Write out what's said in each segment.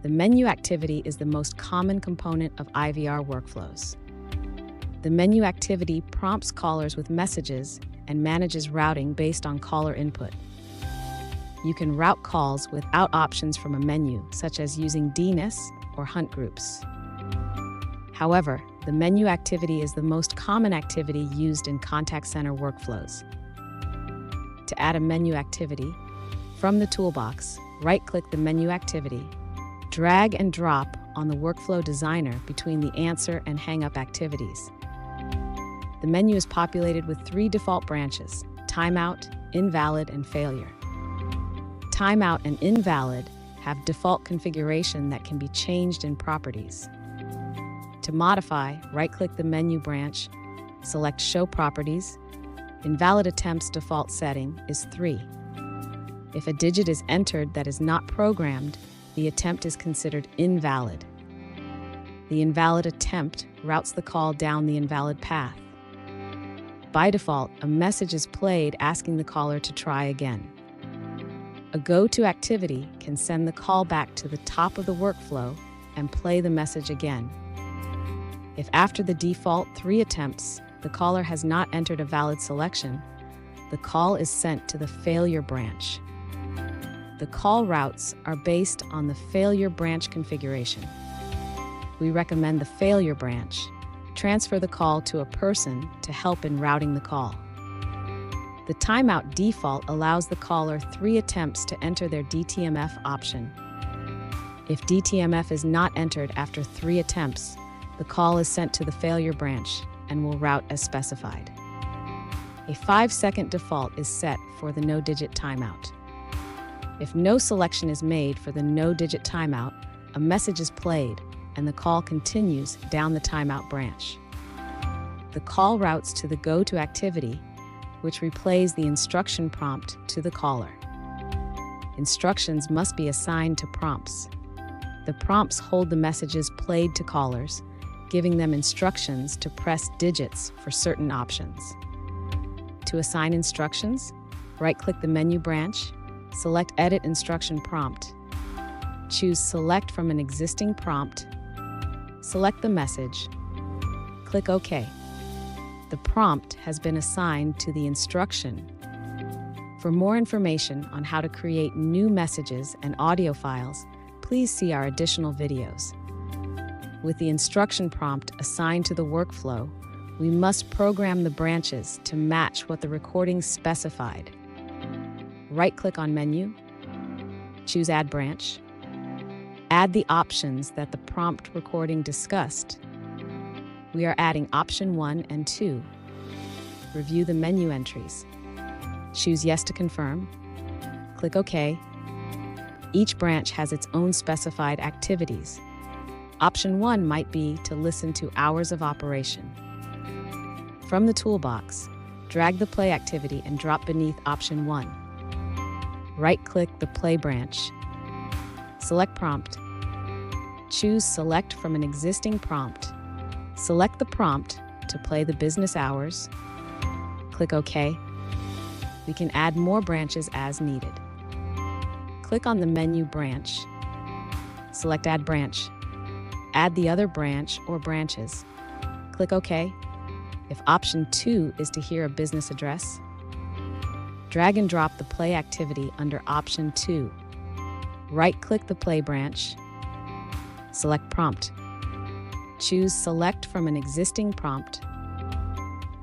The menu activity is the most common component of IVR workflows. The menu activity prompts callers with messages and manages routing based on caller input. You can route calls without options from a menu, such as using DNS or hunt groups. However, the menu activity is the most common activity used in contact center workflows. To add a menu activity, from the toolbox, right-click the menu activity, drag and drop on the workflow designer between the answer and hang-up activities. The menu is populated with 3 default branches: timeout, invalid, and failure. Timeout and invalid have default configuration that can be changed in properties. To modify, right-click the menu branch, select Show Properties. Invalid attempts default setting is 3. If a digit is entered that is not programmed, the attempt is considered invalid. The invalid attempt routes the call down the invalid path. By default, a message is played asking the caller to try again. A go-to activity can send the call back to the top of the workflow and play the message again. If after the default 3 attempts, the caller has not entered a valid selection, the call is sent to the failure branch. The call routes are based on the failure branch configuration. We recommend the failure branch. Transfer the call to a person to help in routing the call. The timeout default allows the caller 3 attempts to enter their DTMF option. If DTMF is not entered after 3 attempts, the call is sent to the failure branch and will route as specified. A 5-second default is set for the no-digit timeout. If no selection is made for the no-digit timeout, a message is played and the call continues down the timeout branch. The call routes to the go-to activity, which replays the instruction prompt to the caller. Instructions must be assigned to prompts. The prompts hold the messages played to callers, giving them instructions to press digits for certain options. To assign instructions, right-click the menu branch, select Edit Instruction Prompt. Choose Select from an existing prompt. Select the message. Click OK. The prompt has been assigned to the instruction. For more information on how to create new messages and audio files, please see our additional videos. With the instruction prompt assigned to the workflow, we must program the branches to match what the recording specified. Right-click on Menu, choose Add Branch. Add the options that the prompt recording discussed. We are adding Option 1 and 2. Review the menu entries. Choose Yes to confirm. Click OK. Each branch has its own specified activities. Option 1 might be to listen to hours of operation. From the toolbox, drag the play activity and drop beneath Option 1. Right-click the play branch. Select Prompt. Choose Select from an existing prompt. Select the prompt to play the business hours. Click OK. We can add more branches as needed. Click on the menu branch. Select Add Branch. Add the other branch or branches. Click OK. If Option 2 is to hear a business address, drag and drop the play activity under Option 2. Right-click the play branch. Select Prompt. Choose Select from an existing prompt.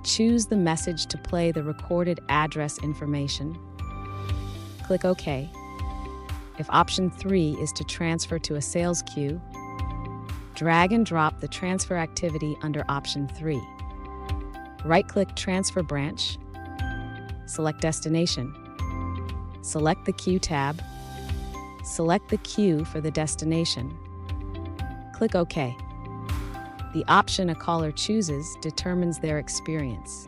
Choose the message to play the recorded address information. Click OK. If Option 3 is to transfer to a sales queue, drag and drop the transfer activity under Option 3. Right-click Transfer Branch. Select Destination. Select the Queue tab. Select the queue for the destination. Click OK. The option a caller chooses determines their experience.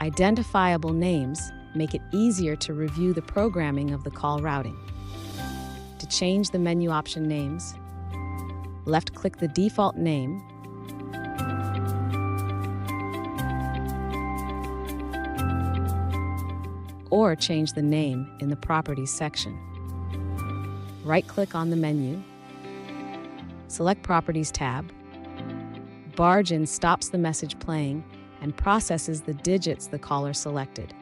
Identifiable names make it easier to review the programming of the call routing. To change the menu option names, left-click the default name, or change the name in the Properties section. Right-click on the menu, Select Properties tab. Barge in stops the message playing and processes the digits the caller selected.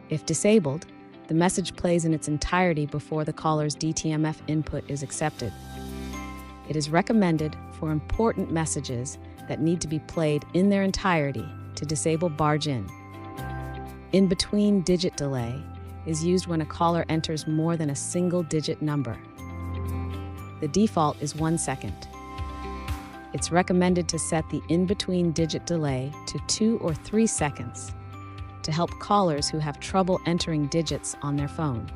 If disabled, the message plays in its entirety before the caller's DTMF input is accepted. It is recommended for important messages that need to be played in their entirety to disable barge in. In-between digit delay is used when a caller enters more than a single-digit number. The default is 1 second. It's recommended to set the in-between digit delay to 2 or 3 seconds to help callers who have trouble entering digits on their phone.